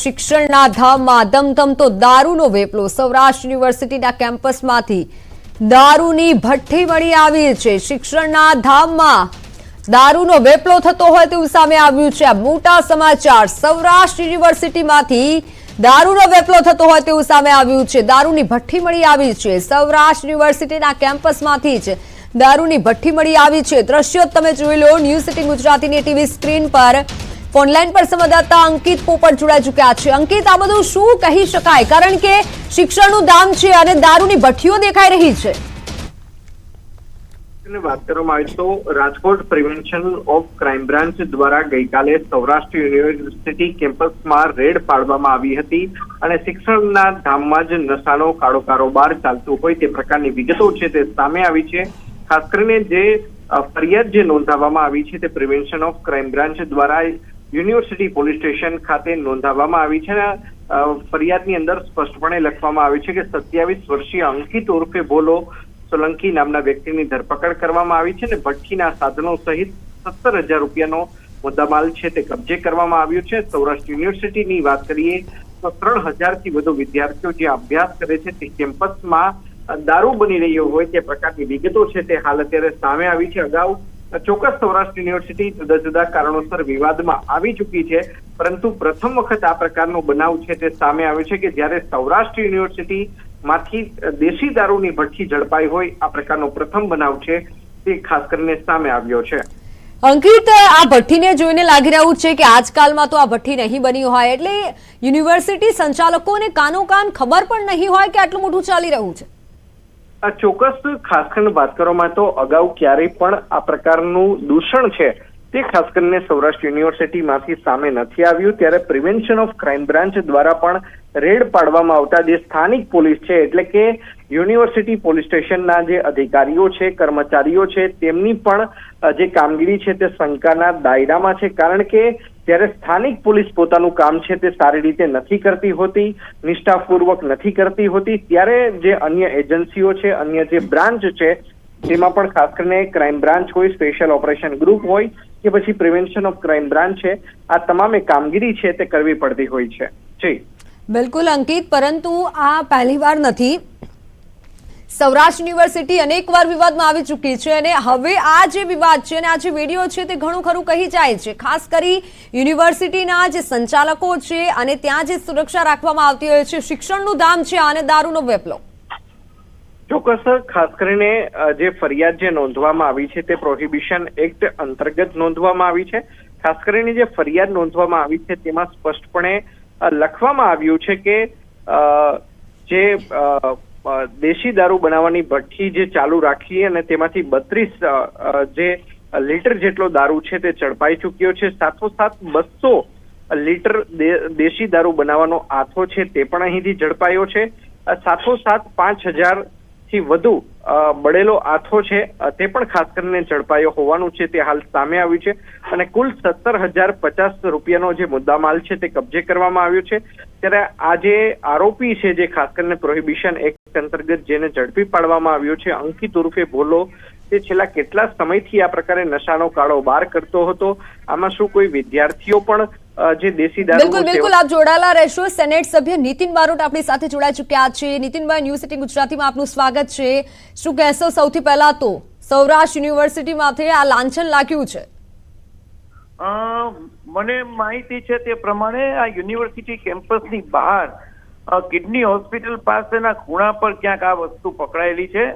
શિક્ષણના ધામમાં ધમધમતો દારૂનો વેપલો। સૌરાષ્ટ્ર યુનિવર્સિટીના કેમ્પસમાંથી દારૂની ભઠ્ઠી મળી આવી છે। શિક્ષણના ધામમાં દારૂનો વેપલો થતો હોય તેવું સામે આવ્યું છે। આ મોટા સમાચાર। સૌરાષ્ટ્ર યુનિવર્સિટીમાંથી દારૂનો વેપલો થતો હોય તેવું સામે આવ્યું છે। દારૂની ભઠ્ઠી મળી આવી છે। સૌરાષ્ટ્ર યુનિવર્સિટીના કેમ્પસમાંથી જ દારૂની ભઠ્ઠી મળી આવી છે। દ્રશ્યો તમે જોઈ લો ન્યૂઝ સિટી ગુજરાતીની ટીવી સ્ક્રીન પર। ફોનલાઈન પર સંવાદદાતા અંકિત પોપટ જોડાઈ ચૂક્યા છે। અંકિત, આ બધું શું કહી શકાય, કારણ કે શિક્ષણનું ધામ છે અને દારૂની ભઠ્ઠીઓ દેખાઈ રહી છે। વાત કરવામાં આવે તો Rajkot prevention of crime branch દ્વારા ગઈકાલે સૌરાષ્ટ્ર યુનિવર્સિટી કેમ્પસમાં રેડ પાડવામાં આવી હતી અને શિક્ષણના ધામમાં જ નશાનો કાળો કારોબાર ચાલતો હોય તે પ્રકારની વિગતો છે તે સામે આવી છે। ખાસ કરીને જે ફરિયાદ જે નોંધાવવામાં આવી છે તે પ્રિવેન્શન ઓફ ક્રાઇમ બ્રાન્ચ દ્વારા યુનિવર્સિટી પોલીસ સ્ટેશન ખાતે નોંધાવવામાં આવી છે। ફરિયાદની અંદર સ્પષ્ટપણે લખવામાં આવ્યું છે કે 27 વર્ષીય અંકિત ઉર્ફે ભોલો સોલંકી નામના વ્યક્તિની ધરપકડ કરવામાં આવી છે અને ભઠ્ઠીના સાધનો સહિત 17,000 રૂપિયાનો મુદ્દામાલ છે તે કબજે કરવામાં આવ્યો છે। સૌરાષ્ટ્ર યુનિવર્સિટીની વાત કરીએ તો 3,000 થી વધુ વિદ્યાર્થીઓ જે અભ્યાસ કરે છે તે કેમ્પસમાં દારૂ બની રહ્યો હોય તે પ્રકારની વિગતો છે તે હાલ અત્યારે સામે આવી છે। અગાઉ ચોક્કસ સૌરાષ્ટ્ર યુનિવર્સિટી જુદા જુદા કારણોસર વિવાદમાં આવી ચૂકી છે, પરંતુ પ્રથમ વખત આ પ્રકારનો બનાવ છે તે સામે આવ્યો છે કે જ્યારે સૌરાષ્ટ્ર યુનિવર્સિટી માંથી દેશી દારૂની ભઠ્ઠી ઝડપાઈ હોય આ પ્રકારનો પ્રથમ બનાવ છે તે ખાસ કરીને સામે આવ્યો છે। અંકિત, આ ભઠ્ઠીને જોઈને લાગી રહ્યું છે કે આજકાલમાં તો આ ભઠ્ઠી નહીં બની હોય, એટલે યુનિવર્સિટી સંચાલકોને કાનોકાન ખબર પણ નહીં હોય કે આટલું મોટું ચાલી રહ્યું છે। ચોક્કસ ખાસ કરીને વાત કરવામાં તો અગાઉ ક્યારેય પણ આ પ્રકારનું દૂષણ છે તે ખાસ કરીને સૌરાષ્ટ્ર યુનિવર્સિટીમાંથી સામે નથી આવ્યું, ત્યારે પ્રિવેન્શન ઓફ ક્રાઇમ બ્રાન્ચ દ્વારા પણ રેડ પાડવામાં આવતા જે સ્થાનિક પોલીસ છે એટલે કે યુનિવર્સિટી પોલીસ સ્ટેશનના જે અધિકારીઓ છે, કર્મચારીઓ છે, તેમની પણ જે કામગીરી છે તે શંકાના દાયરામાં છે, કારણ કે જ્યારે સ્થાનિક પોલીસ પોતાનું કામ છે તે સારી રીતે નથી કરતી હોતી, નિષ્ઠાપૂર્વક નથી કરતી હોતી, ત્યારે જે અન્ય એજન્સીઓ છે, અન્ય જે બ્રાન્ચ છે તેમાં પણ ખાસ કરીને ક્રાઇમ બ્રાન્ચ હોય, સ્પેશિયલ ઓપરેશન ગ્રુપ હોય કે પછી પ્રિવેન્શન ઓફ ક્રાઇમ બ્રાન્ચ છે, આ તમામે કામગીરી છે તે કરવી પડતી હોય છે। જી બિલકુલ અંકિત, પરંતુ આ પહેલીવાર નથી। સૌરાષ્ટ્ર યુનિવર્સિટી અનેકવાર વિવાદમાં આવી ચૂકી છે અને હવે આ જે વિવાદ છે અને આ જે વિડીયો છે તે ઘણું ખરું કહી જાય છે, ખાસ કરી યુનિવર્સિટીના જે સંચાલકો છે અને ત્યાં જે સુરક્ષા રાખવામાં આવતી હોય છે। શિક્ષણનું ધામ છે અને દારૂનો વેપલો। ચોક્કસ ખાસ કરીને જે ફરિયાદ જે નોંધવામાં આવી છે તે પ્રોહિબિશન એક્ટ અંતર્ગત નોંધવામાં આવી છે। ખાસ કરીને જે ફરિયાદ નોંધવામાં આવી છે તેમાં સ્પષ્ટપણે લખવામાં આવ્યું છે કે જે દેશી દારૂ બનાવવાની ભઠ્ઠી જે ચાલુ રાખી અને તેમાંથી 32 જે લીટર જેટલો દારૂ છે તે ઝડપાઈ ચૂક્યો છે। સાથોસાથ 200 લીટર દેશી દારૂ બનાવવાનો આથો છે તે પણ અહીંથી ઝડપાયો છે। સાથોસાથ 5,000 થી વધુ બળેલો આથો છે તે પણ ખાસ કરીને ઝડપાયો હોવાનું છે તે હાલ સામે આવ્યું છે અને કુલ 17,050 રૂપિયાનો જે મુદ્દામાલ છે તે કબજે કરવામાં આવ્યો છે। ત્યારે આ જે આરોપી છે જે ખાસ કરીને પ્રોહિબિશન એક્ટ અંતર્ગત જેને ઝડપી પાડવામાં આવ્યો છે અંકિત ઉર્ફે ભોલો, તે છેલ્લા કેટલા સમયથી આ પ્રકારે નશાનો કારોબાર કરતો હતો। આમાં શું કોઈ વિદ્યાર્થીઓ પણ જે દેશી દારૂ બિલકુલ આપ જોડાયેલા રહેશો। સેનેટ સભ્ય નીતિન બારોટ આપણી સાથે જોડાઈ ચૂક્યા છે। નીતિનભાઈ, ન્યૂઝ સિટી ગુજરાતીમાં આપનું સ્વાગત છે। શું કહેશો? સૌથી પહેલા તો સૌરાષ્ટ્ર યુનિવર્સિટીમાંથી આ લાંછન લાગ્યું છે। મને માહિતી છે તે પ્રમાણે આ યુનિવર્સિટી કેમ્પસની બહાર કિડની હોસ્પિટલ પાસેના ખૂણા પર ક્યાંક આ વસ્તુ પકડાયેલી છે।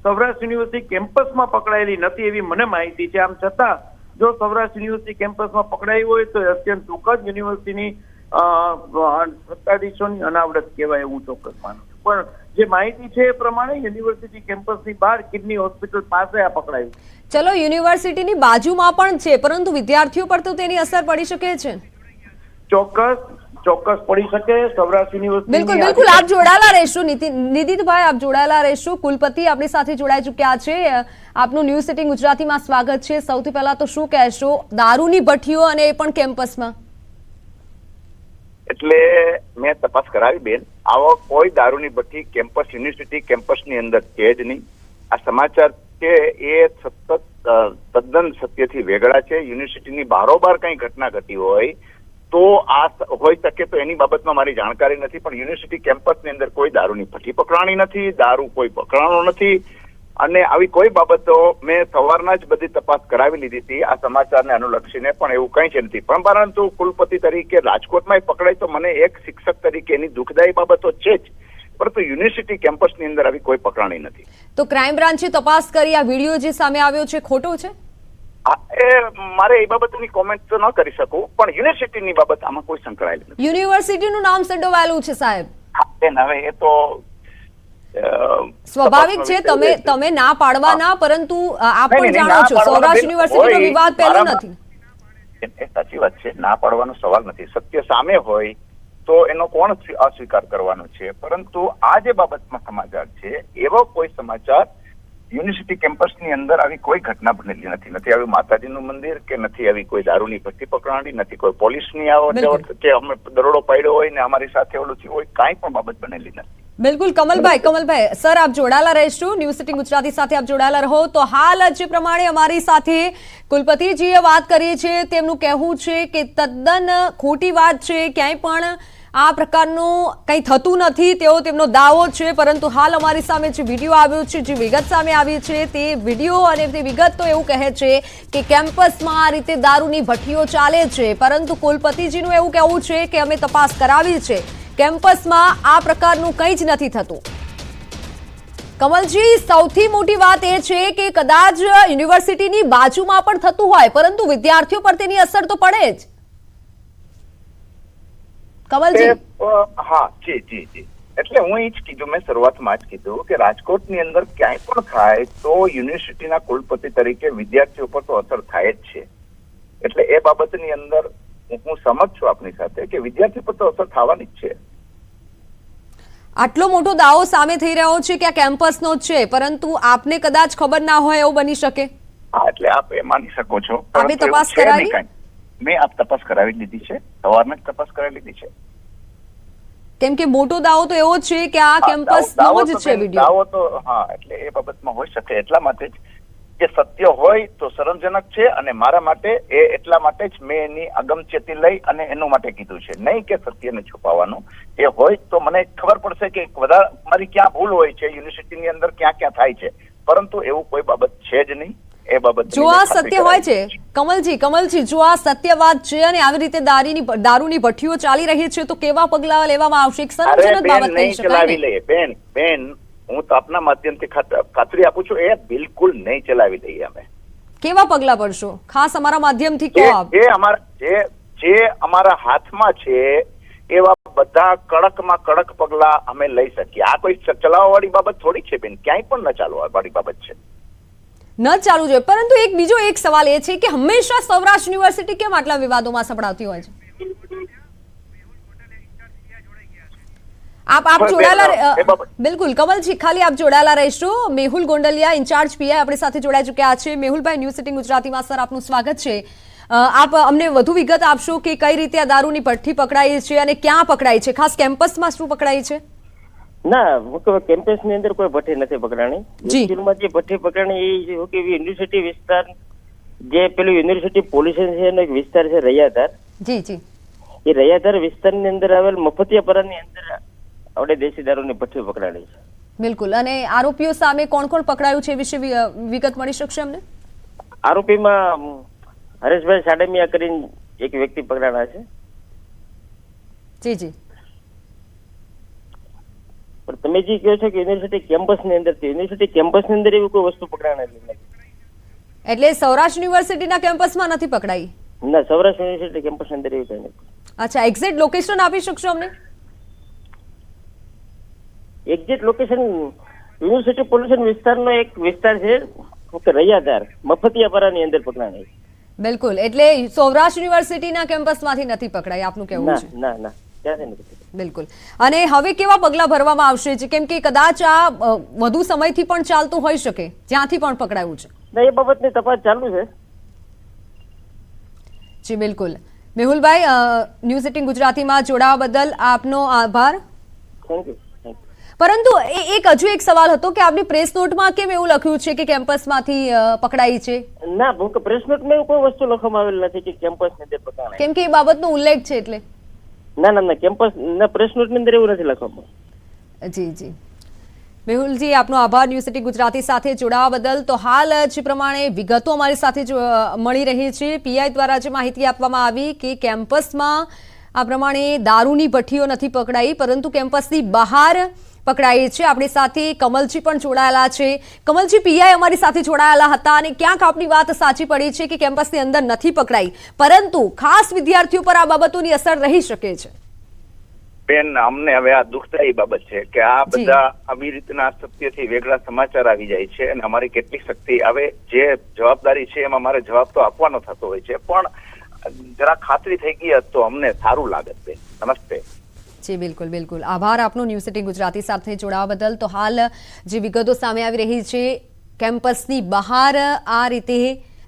સૌરાષ્ટ્ર યુનિવર્સિટી કેમ્પસમાં પકડાયેલી નથી એવી મને માહિતી છે। આમ છતાં જો સૌરાષ્ટ્ર યુનિવર્સિટી કેમ્પસમાં પકડાઈ હોય તો અત્યંત દુઃખદ યુનિવર્સિટીની સત્તાધીશોની અનાવડત કહેવાય એવું ચોક્કસ માનું છું, પણ જે માહિતી છે એ પ્રમાણે યુનિવર્સિટી કેમ્પસની બહાર કિડની હોસ્પિટલ પાસે આ પકડાયું। ચલો, યુનિવર્સિટીની બાજુમાં પણ છે, પરંતુ વિદ્યાર્થીઓ પર તો તેની અસર પડી શકે છે। ચોક્કસ પડી શકે। સૌરાષ્ટ્ર યુનિવર્સિટી બિલકુલ આપ જોડાયેલા રહેશો। નિતિનભાઈ, આપ જોડાયેલા રહેશો। કુલપતિ આપણી સાથે જોડાઈ ચૂક્યા છે। આપનું ન્યૂઝ સિટી ગુજરાતીમાં સ્વાગત છે। સૌથી પહેલા તો શું કહેશો દારૂની ભઠ્ઠીઓ અને એ પણ કેમ્પસમાં? એટલે મેં તપાસ કરાવી બેન, આવો કોઈ દારૂની ભઠ્ઠી કેમ્પસ યુનિવર્સિટી કેમ્પસની અંદર છે જ નહીં। આ સમાચાર છે એ સતત તદ્દન સત્યથી વેગળા છે। યુનિવર્સિટીની બારોબાર કઈ ઘટના ઘટી હોય તો આ હોઈ શકે તો એની બાબતમાં મારી જાણકારી નથી, પણ યુનિવર્સિટી કેમ્પસની અંદર કોઈ દારૂની ભઠ્ઠી પકડાણી નથી, દારૂ કોઈ પકડાણો નથી, અને આવી કોઈ બાબતો મેં સવારના જ બધી તપાસ કરાવી લીધી હતી આ સમાચારને અનુલક્ષીને, પણ એવું કંઈ જ નથી. પણ પરંતુ કુલપતિ તરીકે રાજકોટમાં પકડાય તો મને એક શિક્ષક તરીકે એની દુઃખદાયી બાબતો છે જ, પરંતુ યુનિવર્સિટી કેમ્પસની અંદર આવી કોઈ પકડાણી નથી. તો ક્રાઇમ બ્રાન્ચે તપાસ કરી આ વિડીયો જે સામે આવ્યો છે ખોટો છે? મારે એ બાબતની કોમેન્ટ તો ન કરી શકું, પણ યુનિવર્સિટીની બાબત આમાં કોઈ સંકળાયેલી નથી. યુનિવર્સિટીનું નામ સંડોવાયેલું છે સાહેબ. હવે એ તો સ્વાભાવિક છે, તમે ના પાડવા ના, પરંતુ આપ પણ જાણો છો સૌરાષ્ટ્ર યુનિવર્સિટીનો વિવાદ પહેલો નથી. એ સાચી વાત છે, ના પાડવાનો સવાલ નથી. સત્ય સામે હોય તો એનો કોણ અસ્વીકાર કરવાનો છે, પરંતુ આ જે બાબતમાં સમાચાર છે એવો કોઈ સમાચાર યુનિવર્સિટી કેમ્પસની અંદર આવી કોઈ ઘટના બનેલી નથી. નથી આવી માતાજીનું મંદિર કે નથી આવી કોઈ દારૂની ભઠ્ઠી પકડાણી, નથી કોઈ પોલીસની આવત કે અમે દરોડો પાડ્યો હોય ને અમારી સાથે ઓલું થયું હોય, કાંઈ પણ બાબત બનેલી નથી. બિલકુલ કમલભાઈ સર, આપ જોડાયેલા રહેશો ન્યૂઝ 18 ગુજરાતી સાથે, આપ જોડાયેલા રહો. તો હાલ જે પ્રમાણે અમારી સાથે કુલપતિજીએ વાત કરી છે તેમનું કહેવું છે કે તદ્દન ખોટી વાત છે, ક્યાંય પણ આ પ્રકારનું કંઈ થતું નથી તેવો તેમનો દાવો છે. પરંતુ હાલ અમારી સામે જે વિડીયો આવ્યો છે, જે વિગત સામે આવી છે, તે વિડીયો અને તે વિગત તો એવું કહે છે કે કેમ્પસમાં આ રીતે દારૂની ભઠ્ઠીઓ ચાલે છે, પરંતુ કુલપતિજીનું એવું કહેવું છે કે અમે તપાસ કરાવી છે, કેમ્પસમાં આ પ્રકારનું કંઈ જ નથી થતું. કમલજી, સૌથી મોટી વાત એ છે કે કદાચ યુનિવર્સિટીની બાજુમાં પણ થતું હોય, પરંતુ વિદ્યાર્થીઓ પર તેની અસર તો પડે જ. કમલજી, હા જી, એટલે હું એ જ કીધું, મેં શરૂઆતમાં જ કીધું કે રાજકોટની અંદર ક્યાંય પણ થાય તો યુનિવર્સિટીના કુલપતિ તરીકે વિદ્યાર્થીઓ પર તો અસર થાય જ છે. એટલે એ બાબતની અંદર હું સમજ છું આપની સાથે કે વિદ્યાર્થી પર તો અસર થવાની જ છે. આટલો મોટો દાવો સામે થઈ રહ્યો છે કે આ કેમ્પસનો જ છે, પરંતુ આપને કદાચ ખબર ના હોય એવું બની શકે. હા, એટલે આપ એ માની શકો છો. આપે તપાસ કરાવી? મેં આપ તપાસ કરાવી લીધી છે, સવારમાં જ તપાસ કરાવી લીધી છે. કેમ કે મોટો દાવો તો એવો છે કે આ કેમ્પસનો જ છે વિડીયો. દાવો તો હા, એટલે એ બાબતમાં હોઈ શકે. એટલા માટે જ કે સત્ય હોય તો શરમજનક છે, અને મારા માટે એટલા માટે જ મેં એની અગમચેતી લઈ અને એનું માટે કીધું છે, નહીં કે સત્યને છુપાવવાનું. એ હોય તો મને ખબર પડશે કે વધારે મારી ક્યાં ભૂલ હોય છે યુનિવર્સિટીની અંદર, ક્યાં ક્યાં થાય છે, પરંતુ એવું કોઈ બાબત છે જ નહીં. એ બાબત જો આ સત્ય હોય છે, કમલજી, જો આ સત્ય વાત છે અને આવી રીતે દારૂની ભઠ્ઠીઓ ચાલી રહી છે તો કેવા પગલાં લેવામાં આવશે? એક શરમજનક બાબત કહી શકાય. બેન, હું તો આપના માધ્યમથી ખાતરી આપું છું, એ બિલકુલ નહીં ચલાવી લઈએ અમે. કેવા પગલાં પડશો? ખાસ અમારા માધ્યમથી કહો આપ. જે અમારા હાથમાં છે એવા બધા કડકમાં કડક પગલાં અમે લઈ શકીએ. આ કોઈ ચલાવવા વાળી બાબત થોડી છે બેન, ક્યાંય પણ ન ચાલવા વાળી બાબત છે. ન ચાલુ જોઈએ, પરંતુ બીજો એક સવાલ એ છે કે હંમેશા સૌરાષ્ટ્ર યુનિવર્સિટી કેમ આટલા વિવાદોમાં સપડાતી હોય છે? આપ જોડાયેલા, બિલકુલ કમલજી, ખાલી આપ જોડાયેલા રહેશો. મેહુલ ગોંડલિયા, ઇન્ચાર્જ પીઆઈ આપણી સાથે જોડાઈ ચૂક્યા છે. મેહુલભાઈ, ન્યૂઝ 18 ગુજરાતીમાં સર આપનું સ્વાગત છે. આપ અમને વધુ વિગત આપશો કે કઈ રીતે આ દારૂની ભઠ્ઠી પકડાઈ છે અને ક્યાં પકડાઈ છે? ખાસ કેમ્પસમાં શું પકડાઈ છે? ના, કેમ્પસની અંદર કોઈ ભઠ્ઠી નથી પકડાણી. સ્કૂલમાં જે ભઠ્ઠી પકડાણી એ કે યુનિવર્સિટી વિસ્તાર, જે પેલું યુનિવર્સિટી પોલીસ છે એનો એક વિસ્તાર છે રૈયાધાર. જી. એ રૈયાધાર વિસ્તારની અંદર આવેલ મફતિયાપરાની અંદર આપણે દેશી દારૂની ભઠ્ઠી પકડાણી છે. બિલકુલ. અને આરોપીઓ સામે કોણ કોણ પકડાયું છે એ વિશે વિગત મળી શકશે અમને? આરોપીમાં હરેશભાઈ સાડમિયા કરીને એક વ્યક્તિ પકડાણા છે. જી. પણ તમે જે કહો છો કે યુનિવર્સિટી કેમ્પસની અંદર, યુનિવર્સિટી કેમ્પસની અંદર એવી કોઈ વસ્તુ પકડાણેલી નથી. એટલે સૌરાષ્ટ્ર યુનિવર્સિટીના કેમ્પસમાં નથી પકડાઈ? ના, સૌરાષ્ટ્ર યુનિવર્સિટી કેમ્પસની અંદર એવી કઈ નથી. અચ્છા, એક્ઝેક્ટ લોકેશન આપી શકશો અમને? એક્ઝેક્ટ લોકેશન યુનિવર્સિટી પોલ્યુશન વિસ્તારનો એક વિસ્તાર છે રૈયાધાર, મફતિયાપરાની અંદર પકડાણી. બિલકુલ. એટલે સૌરાષ્ટ્ર યુનિવર્સિટીના કેમ્પસમાંથી નથી પકડાઈ આપનું કહેવું છે? ના, ક્યાંથી નથી. બિલકુલ. અને હવે કેવા પગલાં ભરવામાં આવશે? કેમ કે કદાચ આ વધુ સમયથી પણ ચાલતું હોઈ શકે, જ્યાંથી પણ પકડાયું છે. ના, એ બાબતની તપાસ ચાલુ છે. જી બિલકુલ. મેહુલભાઈ, ન્યૂઝ 18 ગુજરાતીમાં જોડાવા બદલ આપનો આભાર. Thank you. પરંતુ એક હજુ એક સવાલ હતો કે આપની પ્રેસ નોટમાં કેમ એવું લખ્યું છે કે કેમ્પસમાંથી પકડાઈ છે? ના, પ્રેસ નોટમાં એવું કોઈ વસ્તુ લખવામાં આવેલ નથી કે કેમ્પસની અંદર પકડાય. કેમ કે એ બાબતનો ઉલ્લેખ છે એટલે. ના, કેમ્પસ ના, પ્રેસ નોટની અંદર એવું નથી લખવામાં. જી મેહુલજી, આપનો આભાર ન્યૂઝ સિટી ગુજરાતી સાથે જોડાવા બદલ. તો હાલ જે પ્રમાણે વિગતો અમારી સાથે મળી રહી છે, પીઆઈ દ્વારા જે માહિતી આપવામાં આવી કે કેમ્પસમાં આ પ્રમાણે દારૂની ભઠ્ઠીઓ નથી પકડાઈ, પરંતુ કેમ્પસની બહાર પકડાઈ છે. આપણી સાથે કમલજી પણ જોડાયેલા છે. કમલજી, પીઆઈ અમારી સાથે જોડાયેલા હતા અને ક્યાંક આપની વાત સાચી પડી છે કે કેમ્પસની અંદર નથી પકડાઈ, પરંતુ ખાસ વિદ્યાર્થીઓ પર આ બાબતોની અસર રહી શકે છે. બેન, અમને હવે આ દુઃખદાયી બાબત છે કે આ બધા આવી રીતના સત્યથી વેગળા સમાચાર આવી જાય છે અને અમારી કેટલી શક્તિ હવે જે જવાબદારી છે એમાં મારે જવાબ તો આપવાનો થતો હોય છે, પણ જરા ખાતરી થઈ ગઈ તો અમને સારું લાગત. બેન, નમસ્તે. જી બિલકુલ. આભાર આપનો ન્યૂઝ સિટી ગુજરાતી સાથે જોડાવા બદલ. તો હાલ જે વિગતો સામે આવી રહી છે, કેમ્પસની બહાર આ રીતે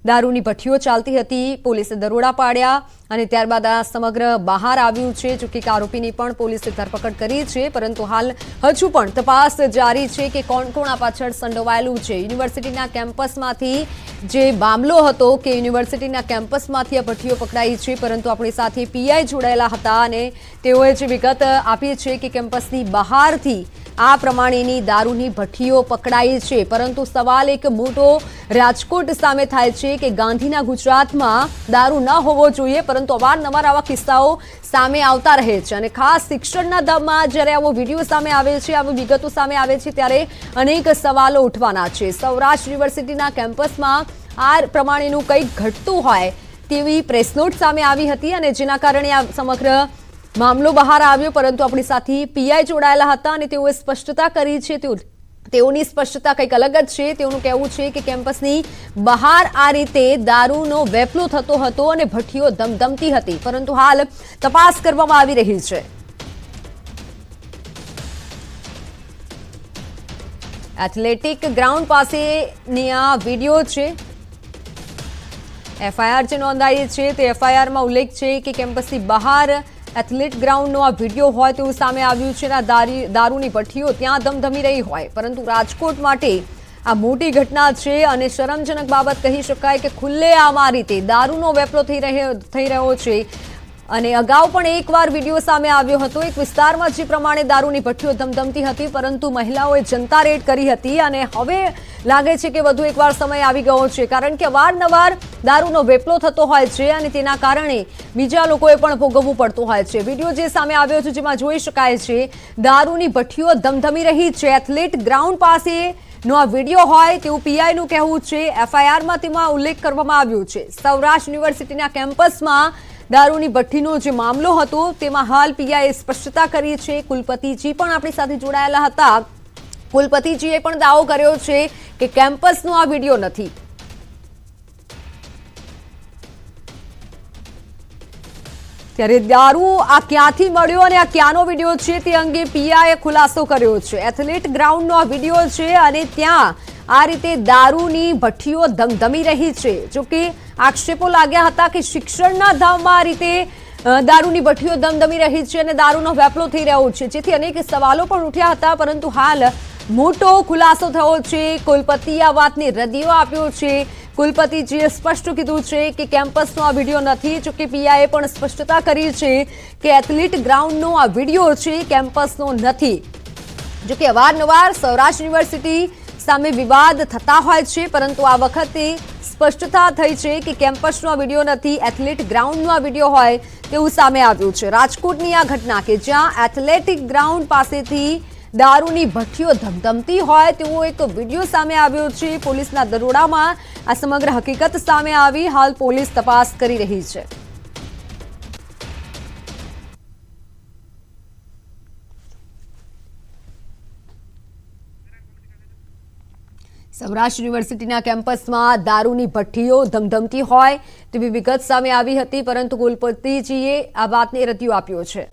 દારૂની ભઠ્ઠીઓ ચાલતી હતી, પોલીસે દરોડા પાડ્યા અને ત્યારબાદ આ સમગ્ર બહાર આવ્યું છે. જો કે આરોપીની પણ પોલીસે ધરપકડ કરી છે, પરંતુ હાલ હજુ પણ તપાસ જારી છે કે કોણ આ પાછળ સંડોવાયેલું છે. યુનિવર્સિટીના કેમ્પસમાંથી જે મામલો હતો કે યુનિવર્સિટીના કેમ્પસમાંથી આ ભઠ્ઠીઓ પકડાઈ છે, પરંતુ આપણી સાથે પીઆઈ જોડાયેલા હતા અને તેઓએ જે વિગત આપી છે કે કેમ્પસની બહારથી આ પ્રમાણેની દારૂની ભઠ્ઠીઓ પકડાઈ છે. પરંતુ સવાલ એક મોટો રાજકોટ સામે થાય છે કે ગાંધીના ગુજરાતમાં દારૂ ન હોવો જોઈએ, પરંતુ અવારનવાર આવા કિસ્સાઓ સામે આવતા રહે છે અને ખાસ શિક્ષણના દમમાં જ્યારે આવો વિડીયો સામે આવે છે, આવી વિગતો સામે આવે છે, ત્યારે અનેક સવાલો ઉઠવાના છે. સૌરાષ્ટ્ર યુનિવર્સિટીના કેમ્પસમાં આ પ્રમાણેનું કંઈક ઘટતું હોય તેવી પ્રેસ નોટ સામે આવી હતી અને જેના કારણે આ સમગ્ર મામલો બહાર આવ્યો. પરંતુ આપણી સાથે પીઆઈ જોડાયેલા હતા અને તેઓએ સ્પષ્ટતા કરી છે. તેઓની સ્પષ્ટતા કંઈક અલગ જ છે. તેઓનું કહેવું છે કે કેમ્પસની બહાર આ રીતે દારૂનો વેપલો થતો હતો અને ભઠ્ઠીઓ ધમધમતી હતી, પરંતુ હાલ તપાસ કરવામાં આવી રહી છે. એથ્લેટિક ગ્રાઉન્ડ પાસેની આ વિડીયો છે. એફઆઈઆર જે નોંધાઈ છે તે એફઆઈઆરમાં ઉલ્લેખ છે કે કેમ્પસની બહાર એથ્લેટ ગ્રાઉન્ડનો આ વિડીયો હોય તેવું સામે આવ્યું છે. દારૂની ભઠ્ઠીઓ ત્યાં ધમધમી રહી હોય, પરંતુ રાજકોટ માટે આ મોટી ઘટના છે અને શરમજનક બાબત કહી શકાય કે ખુલ્લેઆમ આ રીતે દારૂનો વેપલો થઈ રહ્યો છે. અને અગાઉ પણ એકવાર વિડીયો સામે આવ્યો હતો એક વિસ્તારમાં જે પ્રમાણે દારૂની ભઠ્ઠીઓ ધમધમતી હતી, પરંતુ મહિલાઓએ જનતા રેડ કરી હતી અને હવે લાગે છે કે વધુ એકવાર સમય આવી ગયો છે, કારણ કે અવારનવાર દારૂનો વેપલો થતો હોય છે અને તેના કારણે બીજા લોકોએ પણ ભોગવવું પડતું હોય છે. વિડીયો જે સામે આવ્યો છે જેમાં જોઈ શકાય છે દારૂની ભઠ્ઠીઓ ધમધમી રહી છે. એથ્લેટ ગ્રાઉન્ડ પાસે નો આ વિડીયો હોય તેવું પીઆઈનું કહેવું છે. એફઆઈઆરમાં તેમાં ઉલ્લેખ કરવામાં આવ્યો છે. સૌરાષ્ટ્ર યુનિવર્સિટીના કેમ્પસમાં દારૂની ભઠ્ઠીનો જે મામલો હતો તેમાં હાલ પીઆઈએ સ્પષ્ટતા કરી છે. કુલપતિજી પણ આપણી સાથે જોડાયેલા હતા. કુલપતિજીએ પણ દાવો કર્યો છે કે કેમ્પસનો આ વિડીયો નથી. ત્યારે દારૂ આ ક્યાંથી મળ્યો અને આ ક્યાંનો વિડીયો છે તે અંગે પીઆઈએ ખુલાસો કર્યો છે. એથ્લેટ ગ્રાઉન્ડનો આ વિડીયો છે અને ત્યાં આ રીતે દારૂની ભઠ્ઠીઓ ધમધમી રહી છે. જોકે આક્ષેપો લાગ્યા હતા કે શિક્ષણના ધામમાં આ રીતે દારૂની ભઠ્ઠીઓ ધમધમી રહી છે અને દારૂનો વેપલો થઈ રહ્યો છે, જેથી અનેક સવાલો પણ ઉઠ્યા હતા, પરંતુ હાલ મોટો ખુલાસો થયો છે. કુલપતિએ આ વાતને રદિયો આપ્યો છે. કુલપતિજીએ સ્પષ્ટ કીધું છે કે કેમ્પસનો આ વિડીયો નથી. જોકે પીઆઈએ પણ સ્પષ્ટતા કરી છે કે એથ્લેટ ગ્રાઉન્ડનો આ વિડીયો છે, કેમ્પસનો નથી. જોકે અવારનવાર સૌરાષ્ટ્ર યુનિવર્સિટી સામે વિવાદ થતા હોય છે, પરંતુ આ વખતે સ્પષ્ટતા થઈ છે કે કેમ્પસનો આ વિડીયો નથી, એથ્લેટ ગ્રાઉન્ડનો આ વિડીયો હોય તેવું સામે આવ્યું છે. રાજકોટની આ ઘટના કે જ્યાં એથ્લેટિક ગ્રાઉન્ડ પાસેથી દારૂની ભઠ્ઠીઓ ધમધમતી હોય તેવો એક વિડીયો સામે આવ્યો છે. પોલીસના દરોડામાં આ સમગ્ર હકીકત સામે આવી. હાલ પોલીસ તપાસ કરી રહી છે. સૌરાષ્ટ્ર યુનિવર્સિટીના કેમ્પસમાં દારૂની ભઠ્ઠીઓ ધમધમતી હોય તેવી વિગત સામે આવી હતી, પરંતુ કુલપતિજીએ આ વાતને રદિયો આપ્યો છે.